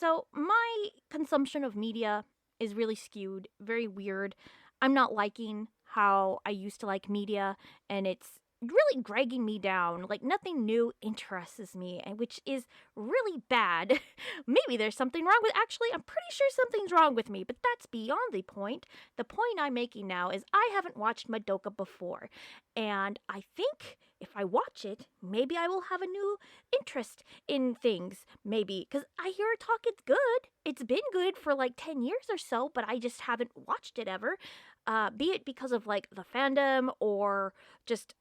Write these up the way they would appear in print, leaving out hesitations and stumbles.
So, my consumption of media is really skewed, very weird. I'm not liking how I used to like media, and it's really dragging me down. Like, nothing new interests me, and which is really bad. Maybe there's something wrong with actually, I'm pretty sure something's wrong with me, but that's beyond the point. The point I'm making now is I haven't watched Madoka before, and I think if I watch it, maybe I will have a new interest in things, maybe, because I hear talk it's good. It's been good for like 10 years or so, but I just haven't watched it ever. Be it because of like the fandom or just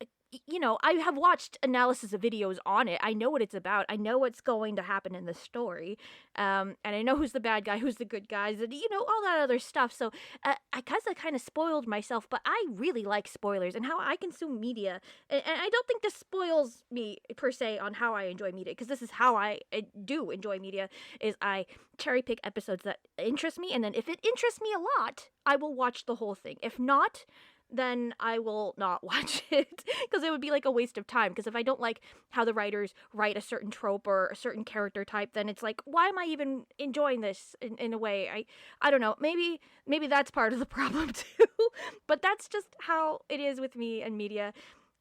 I have watched analysis of videos on it. I know what it's about. I know what's going to happen in the story. And I know who's the bad guy, who's the good guys, and all that other stuff. So I guess I kind of spoiled myself, but I really like spoilers and how I consume media. And I don't think this spoils me per se on how I enjoy media, because this is how I do enjoy media, is I cherry pick episodes that interest me, and then if it interests me a lot, I will watch the whole thing. If not, then I will not watch it, because it would be like a waste of time. Because if I don't like how the writers write a certain trope or a certain character type, then it's like, why am I even enjoying this in a way? I don't know. Maybe that's part of the problem too. But that's just how it is with me and media.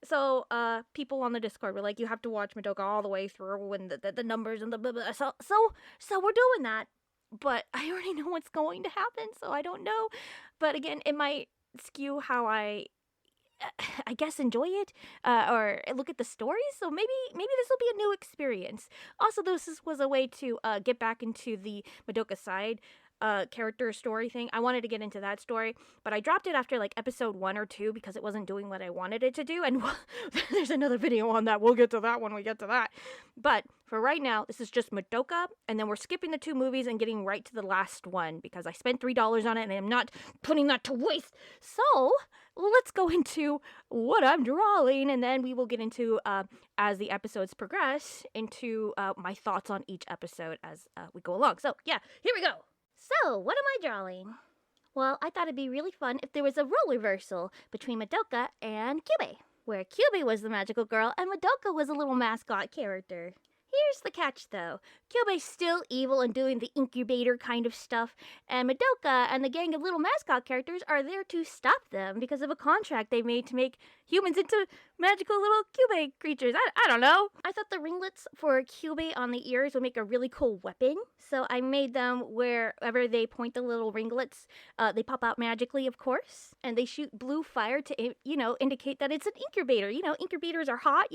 So, people on the Discord were like, you have to watch Madoka all the way through, and the numbers and the blah, blah. So we're doing that. But I already know what's going to happen, so I don't know. But again, it might skew how I guess enjoy it, or look at the stories. So maybe this will be a new experience. Also, this was a way to get back into the Madoka side character story thing. I wanted to get into that story, but I dropped it after like episode 1 or 2 because it wasn't doing what I wanted it to do. And there's another video on that. We'll get to that when we get to that. But for right now, this is just Madoka, and then we're skipping the 2 movies and getting right to the last one because I spent $3 on it and I'm not putting that to waste. So let's go into what I'm drawing, and then we will get into, as the episodes progress, into my thoughts on each episode as we go along. So yeah, here we go. So, what am I drawing? Well, I thought it'd be really fun if there was a role reversal between Madoka and Kyubey, where Kyubey was the magical girl and Madoka was a little mascot character. Here's the catch, though. Kyubey's still evil and doing the incubator kind of stuff, and Madoka and the gang of little mascot characters are there to stop them because of a contract they made to make humans into magical little Kyubey creatures. I don't know. I thought the ringlets for Kyubey on the ears would make a really cool weapon, so I made them wherever they point the little ringlets, they pop out magically, of course, and they shoot blue fire to, indicate that it's an incubator. Incubators are hot,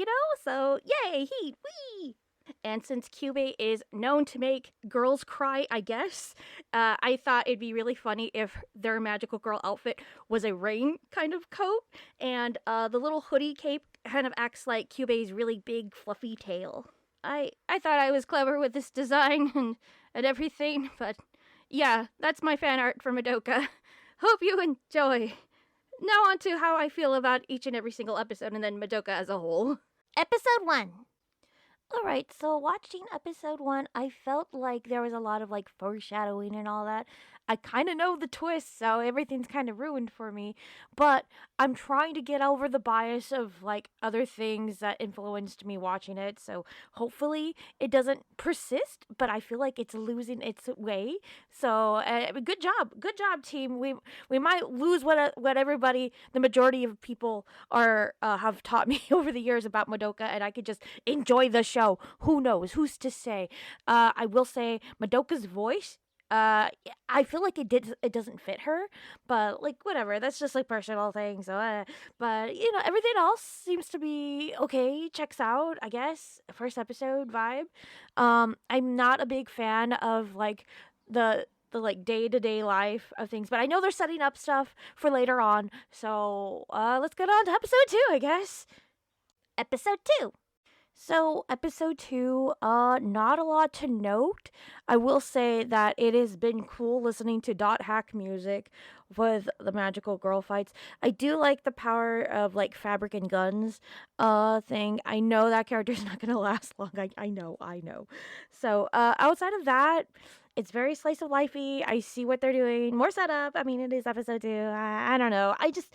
so yay, heat, whee! And since Kyubey is known to make girls cry, I guess, I thought it'd be really funny if their magical girl outfit was a rain kind of coat, and the little hoodie cape kind of acts like Kyubey's really big fluffy tail. I thought I was clever with this design and everything, but yeah, that's my fan art for Madoka. Hope you enjoy. Now on to how I feel about each and every single episode, and then Madoka as a whole. Episode 1. Alright, so watching episode 1, I felt like there was a lot of like foreshadowing and all that. I kind of know the twist, so everything's kind of ruined for me. But I'm trying to get over the bias of like other things that influenced me watching it. So hopefully it doesn't persist, but I feel like it's losing its way. So good job, team. We might lose what everybody, the majority of people are have taught me over the years about Madoka, and I could just enjoy the show. Who knows? Who's to say? I will say Madoka's voice. I feel like it doesn't fit her, but like whatever. That's just like personal thing. So, but everything else seems to be okay. Checks out, I guess. First episode vibe. I'm not a big fan of like the like day-to-day life of things, but I know they're setting up stuff for later on. So, let's get on to episode 2, I guess. Episode 2. So, episode 2, not a lot to note. I will say that it has been cool listening to dot hack music with the magical girl fights. I do like the power of, like, fabric and guns, thing. I know that character's not gonna last long. I know. So, outside of that, it's very slice of lifey. I see what they're doing. More setup. I mean, it is episode 2. I don't know. We'll keep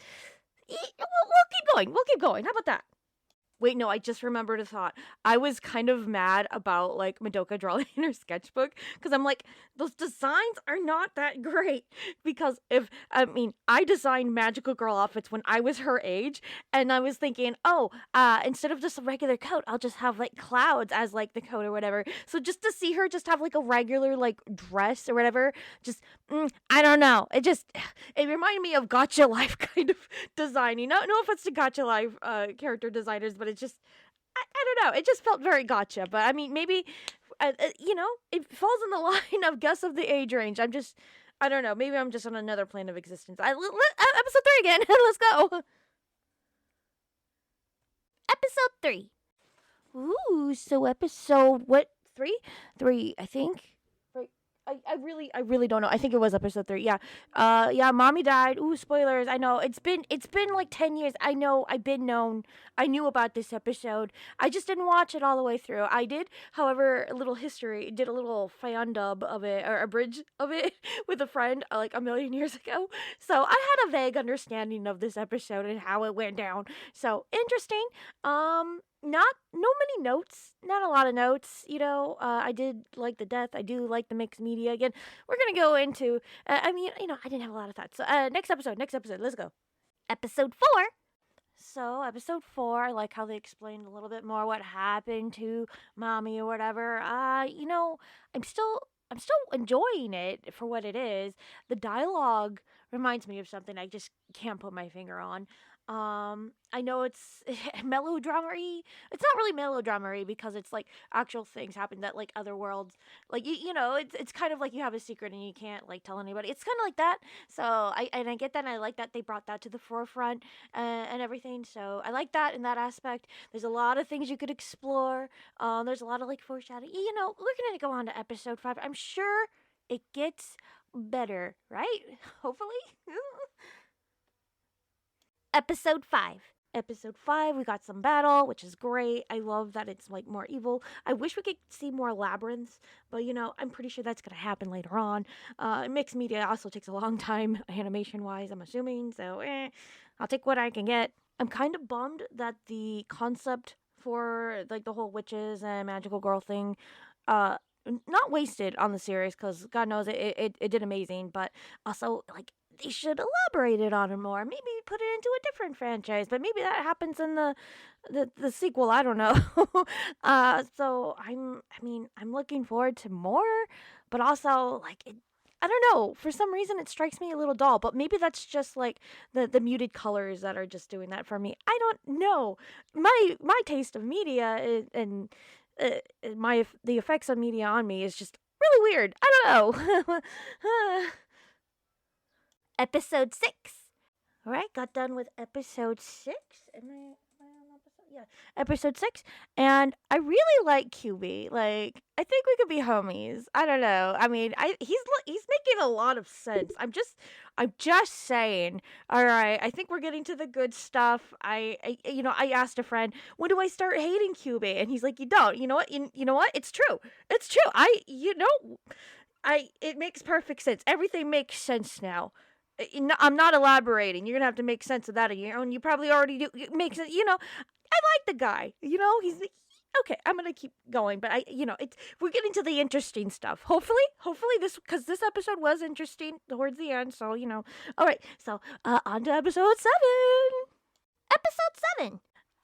going. How about that? Wait, no, I just remembered a thought. I was kind of mad about like Madoka drawing in her sketchbook because I'm like, those designs are not that great. Because if I mean, I designed magical girl outfits when I was her age, and I was thinking, oh, instead of just a regular coat, I'll just have like clouds as like the coat or whatever. So just to see her just have like a regular like dress or whatever, just I don't know. It reminded me of Gotcha Life kind of designing. No offense to Gotcha Life character designers, but it just I don't know. It just felt very gotcha. But I mean, maybe it falls in the line of guess of the age range. I don't know. Maybe I'm just on another plane of existence. Episode 3 again. Let's go. Episode 3. Ooh, so episode what? 3? 3, I think. Right. I really don't know. I think it was episode 3. Yeah. Yeah, mommy died. Ooh, spoilers. I know. It's been like 10 years. I know. I knew about this episode. I just didn't watch it all the way through. I did, however, a little history, did a little fan dub of it or a bridge of it with a friend like a million years ago. So, I had a vague understanding of this episode and how it went down. So, interesting. Not no many notes, not a lot of notes. I did like the death. I do like the mixed media. Again, we're gonna go into. I didn't have a lot of thoughts. So, next episode. Let's go. Episode 4. So, episode 4, I like how they explained a little bit more what happened to mommy or whatever. I'm still enjoying it for what it is. The dialogue reminds me of something I just can't put my finger on. I know it's melodrama-y. It's not really melodrama-y because it's like actual things happen that like other worlds, like it's kind of like you have a secret and you can't like tell anybody. It's kind of like that. So I get that. And I like that they brought that to the forefront and everything. So I like that in that aspect. There's a lot of things you could explore. There's a lot of like foreshadowing. We're gonna go on to episode 5. I'm sure it gets better, right? Hopefully. Episode 5. Episode 5, we got some battle, which is great. I love that it's like more evil. I wish we could see more labyrinths, but I'm pretty sure that's gonna happen later on. Mixed media also takes a long time, animation wise, I'm assuming. So, I'll take what I can get. I'm kind of bummed that the concept for like the whole witches and magical girl thing, not wasted on the series because God knows it did amazing, but also like they should elaborate it on it more. Maybe put it into a different franchise, but maybe that happens in the sequel. I don't know. So I'm looking forward to more, but also like I don't know. For some reason, it strikes me a little dull, but maybe that's just like the muted colors that are just doing that for me. I don't know. My taste of media and the effects of media on me is just really weird. I don't know. Episode 6. All right, got done with episode 6. Am I on episode? Yeah, episode 6. And I really like QB. Like, I think we could be homies. I don't know. I mean, he's making a lot of sense. I'm just saying. All right, I think we're getting to the good stuff. I asked a friend, when do I start hating QB? And he's like, you don't. You know what? You know what? It's true. It's true. It makes perfect sense. Everything makes sense now. I'm not elaborating. You're gonna have to make sense of that on your own. You probably already do. It makes it. I like the guy. He's okay. I'm gonna keep going, but we're getting to the interesting stuff. Hopefully because this episode was interesting towards the end. So all right. So on to episode 7. Episode 7.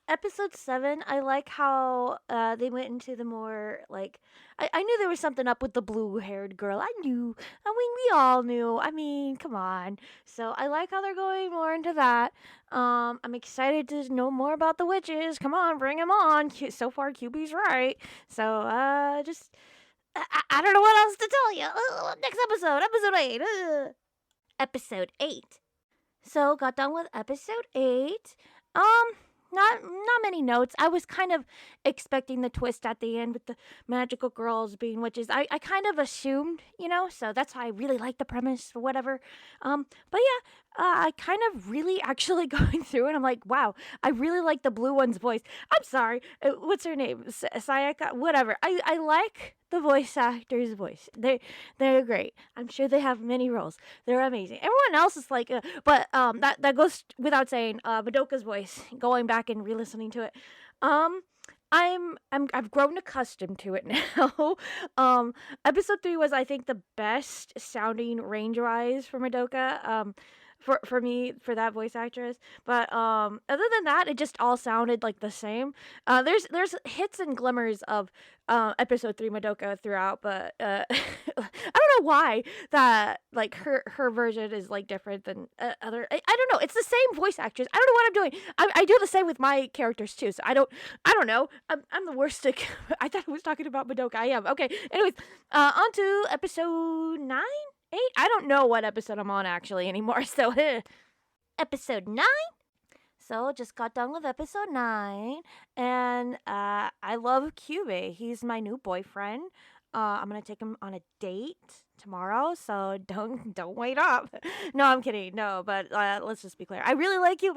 Episode 7, I like how they went into the more, like, I knew there was something up with the blue-haired girl. I knew. I mean, we all knew. I mean, come on. So, I like how they're going more into that. I'm excited to know more about the witches. Come on, bring them on. So far, QB's right. So, I don't know what else to tell you. Next episode 8. Episode 8. So, got done with episode 8. Not many notes. I was kind of expecting the twist at the end with the magical girls being witches. I kind of assumed, so that's why I really like the premise or whatever. But yeah, I kind of really actually going through it. I'm like, wow, I really like the blue one's voice. I'm sorry, what's her name? Sayaka, whatever. I like the voice actor's voice. They're great. I'm sure they have many roles. They're amazing. Everyone else is like, but that goes without saying. Madoka's voice. Going back and re-listening to it, Um, I've grown accustomed to it now. Episode 3 was, I think, the best sounding range wise for Madoka. For me, for that voice actress. But other than that, it just all sounded like the same. There's hits and glimmers of episode 3 Madoka throughout, but I don't know why that like her version is like different than other. I don't know. It's the same voice actress. I don't know what I'm doing. I do the same with my characters too. So I don't know. I'm the worst at. I thought I was talking about Madoka. I am. Okay. Anyways, on to episode 9, 8. I don't know what episode I'm on actually anymore. So episode 9. So just got done with episode 9, and I love Cube. He's my new boyfriend. I'm gonna take him on a date tomorrow, so don't wait up. No, I'm kidding. No, but let's just be clear. I really like Cube.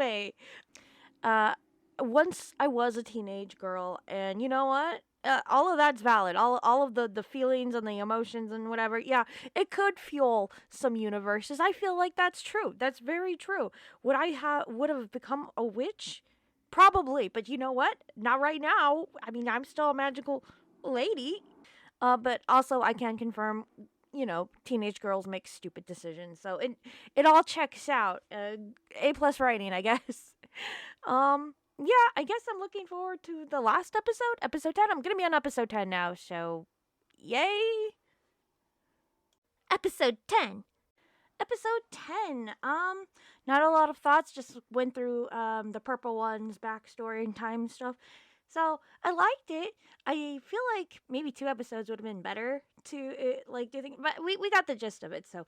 Uh, Once I was a teenage girl, and you know what? All of that's valid. All of the feelings and the emotions and whatever. Yeah, it could fuel some universes. I feel like that's true. That's very true. Would have become a witch? Probably, but you know what? Not right now. I mean, I'm still a magical lady. But also I can confirm, teenage girls make stupid decisions. So it all checks out. A plus writing, I guess. Yeah, I guess I'm looking forward to the last episode 10. I'm gonna be on episode 10 now, so yay! Episode 10. Episode 10. Not a lot of thoughts, just went through the purple one's backstory and time stuff. So I liked it. I feel like maybe 2 episodes would have been better to like do things, but we got the gist of it, so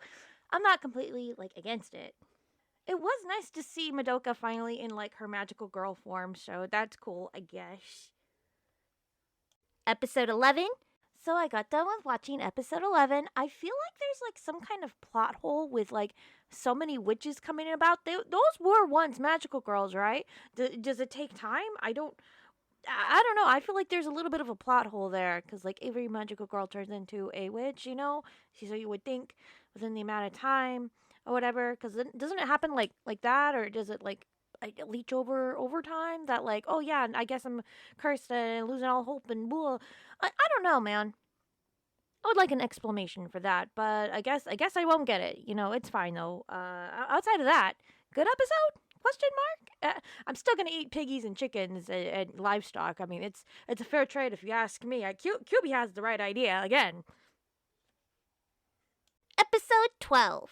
I'm not completely like against it. It was nice to see Madoka finally in like her magical girl form, so that's cool, I guess. Episode 11. So I got done with watching episode 11. I feel like there's like some kind of plot hole with like so many witches coming about. Those were once magical girls, right? Does it take time? I don't know. I feel like there's a little bit of a plot hole there because like every magical girl turns into a witch, So you would think within the amount of time or whatever. Because doesn't it happen like that, or does it like leech over time? That like, oh yeah, I guess I'm cursed and losing all hope and blah. I don't know, man. I would like an explanation for that, but I guess I won't get it. It's fine though. Outside of that, good episode? Question mark? I'm still gonna eat piggies and chickens and livestock. I mean, it's a fair trade if you ask me. QB has the right idea again. Episode 12.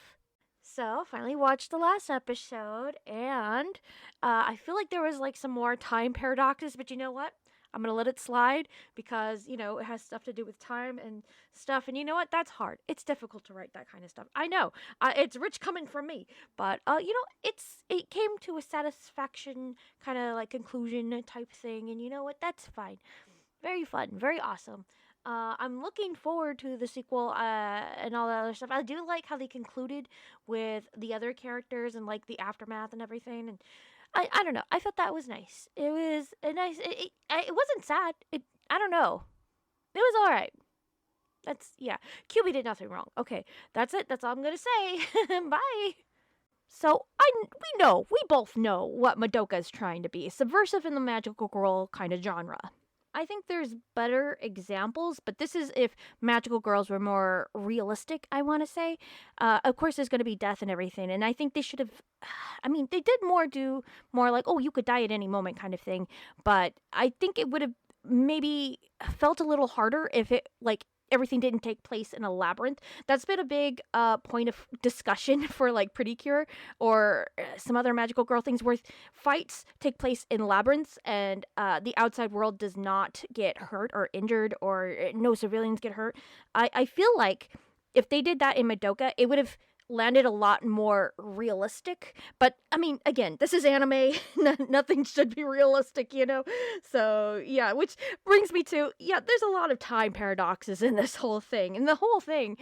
So finally watched the last episode, and I feel like there was like some more time paradoxes, but you know what? I'm gonna let it slide because it has stuff to do with time and stuff, and you know what? That's hard. It's difficult to write that kind of stuff. I know. It's rich coming from me, but it came to a satisfaction kind of like conclusion type thing, and you know what? That's fine. Very fun. Very awesome. I'm looking forward to the sequel and all that other stuff. I do like how they concluded with the other characters and like the aftermath and everything. And I don't know. I thought that was nice. It was a nice. It wasn't sad. I don't know. It was all right. That's yeah. QB did nothing wrong. Okay, that's it. That's all I'm gonna say. Bye. So we both know what Madoka is trying to be, subversive in the magical girl kind of genre. I think there's better examples, but this is if magical girls were more realistic, I want to say. Of course, there's going to be death and everything, and I think they should have. I mean, they did do more like, oh, you could die at any moment kind of thing, but I think it would have maybe felt a little harder if it, like, everything didn't take place in a labyrinth. That's been a big point of discussion for like Pretty Cure or some other magical girl things where fights take place in labyrinths and the outside world does not get hurt or injured or no civilians get hurt. I feel like if they did that in Madoka, it would have landed a lot more realistic. But I mean, again, this is anime. Nothing should be realistic, So yeah, which brings me to there's a lot of time paradoxes in this whole thing, and the whole thing,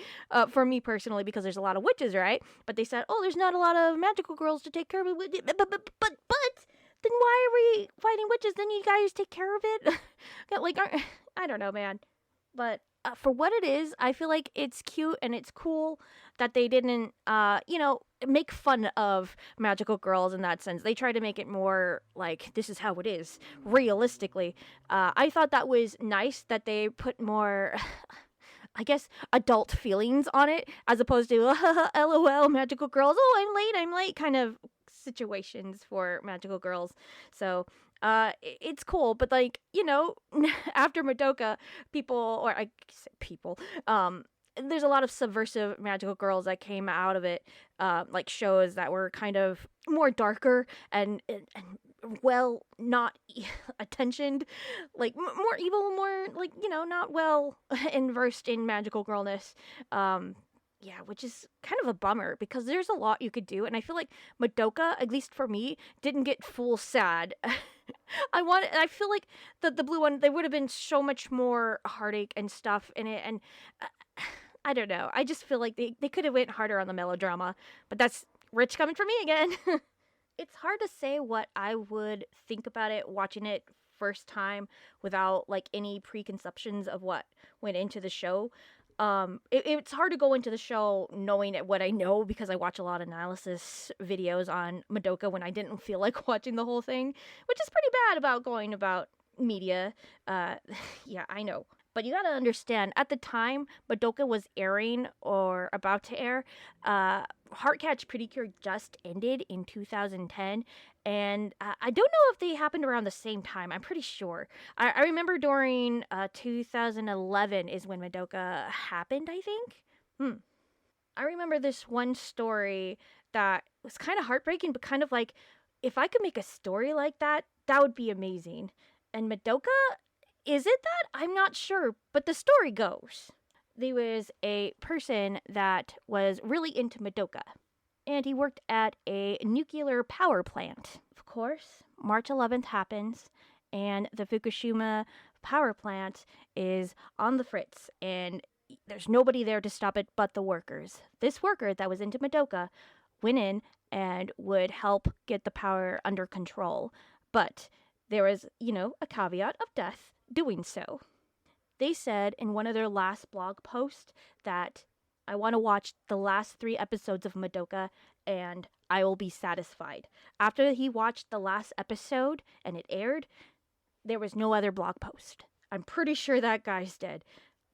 for me personally, because there's a lot of witches, right? But they said, oh, there's not a lot of magical girls to take care of it. But then why are we fighting witches? Then you guys take care of it. Like, I don't know, man. But for what it is, I feel like it's cute and it's cool that they didn't, make fun of magical girls in that sense. They try to make it more like this is how it is, realistically. I thought that was nice that they put more, I guess, adult feelings on it as opposed to LOL, magical girls. Oh, I'm late, kind of situations for magical girls. So it's cool, but like after Madoka, people or I say people, there's a lot of subversive magical girls that came out of it, like shows that were kind of more darker and well not attentioned, like more evil, more like not well versed in magical girlness. Yeah, which is kind of a bummer because there's a lot you could do, and I feel like Madoka, at least for me, didn't get full sad. I feel like the blue one, there would have been so much more heartache and stuff in it, and I don't know. I just feel like they could have went harder on the melodrama, but that's Rich coming for me again. It's hard to say what I would think about it watching it first time without like any preconceptions of what went into the show. It's hard to go into the show knowing what I know because I watch a lot of analysis videos on Madoka when I didn't feel like watching the whole thing, which is pretty bad about going about media. Yeah, I know. But you gotta understand, at the time Madoka was airing or about to air, Heartcatch Pretty Cure just ended in 2010, and I don't know if they happened around the same time. I'm pretty sure. I remember during 2011 is when Madoka happened, I think. I remember this one story that was kind of heartbreaking, but kind of like, if I could make a story like that, that would be amazing. And Madoka, is it that? I'm not sure, but the story goes. There was a person that was really into Madoka, and he worked at a nuclear power plant. Of course, March 11th happens, and the Fukushima power plant is on the fritz, and there's nobody there to stop it but the workers. This worker that was into Madoka went in and would help get the power under control, but there was, a caveat of death doing so. They said in one of their last blog posts that I want to watch the last 3 episodes of Madoka and I will be satisfied. After he watched the last episode and it aired, there was no other blog post. I'm pretty sure that guy's dead.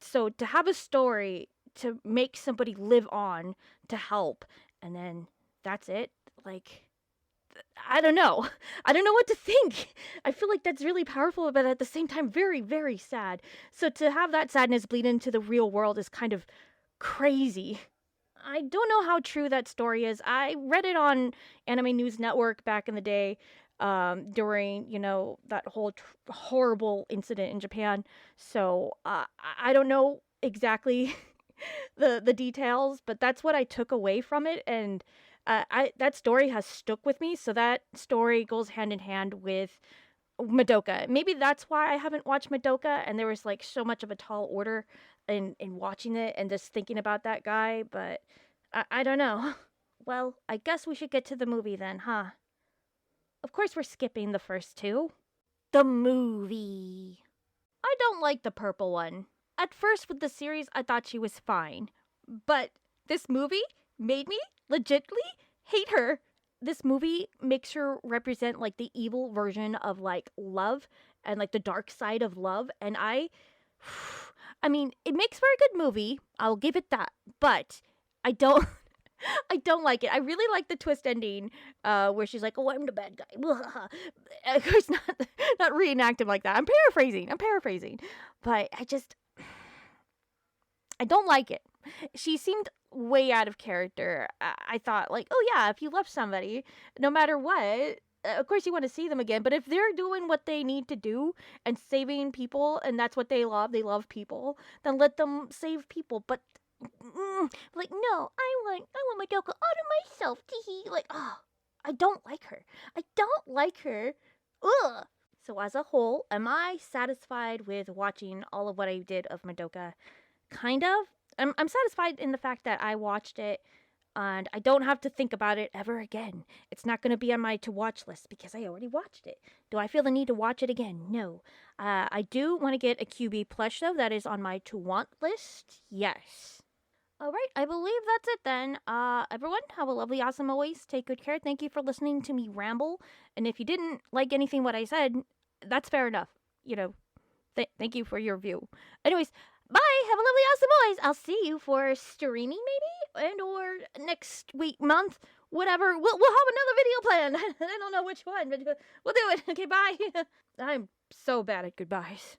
So to have a story to make somebody live on to help and then that's it, like, I don't know. I don't know what to think. I feel like that's really powerful, but at the same time, very, very sad. So to have that sadness bleed into the real world is kind of crazy. I don't know how true that story is. I read it on Anime News Network back in the day, during, that whole horrible incident in Japan. So I don't know exactly the details, but that's what I took away from it, and that story has stuck with me. So that story goes hand in hand with Madoka. Maybe that's why I haven't watched Madoka, and there was like so much of a tall order in watching it and just thinking about that guy. But I don't know. Well, I guess we should get to the movie then, huh? Of course, we're skipping the first 2. The movie. I don't like the purple one. At first, with the series, I thought she was fine. But this movie made me legitimately hate her. This movie makes her represent like the evil version of like love and like the dark side of love. And I mean, it makes for a good movie. I'll give it that. But I don't. I don't like it. I really like the twist ending, where she's like, "Oh, I'm the bad guy." Of course, not reenacted like that. I'm paraphrasing, but I don't like it. She seemed way out of character. I thought, like, oh yeah, if you love somebody, no matter what, of course you want to see them again. But if they're doing what they need to do and saving people, and that's what they love people, then let them save people. But like, no, I want Madoka all to myself. Teehee. Like, oh, I don't like her. Ugh. So as a whole, am I satisfied with watching all of what I did of Madoka? Kind of. I'm satisfied in the fact that I watched it and I don't have to think about it ever again. It's not going to be on my to watch list because I already watched it. Do I feel the need to watch it again? No. I do want to get a QB plush though. That is on my to want list. Yes. All right, I believe that's it then. Everyone, have a lovely, awesome always. Take good care. Thank you for listening to me ramble. And if you didn't like anything what I said, that's fair enough. You know, thank you for your view. Anyways, bye. Have a lovely, awesome always. I'll see you for streaming maybe, and or next week, month, whatever. We'll have another video planned. I don't know which one, but we'll do it. Okay, bye. I'm so bad at goodbyes.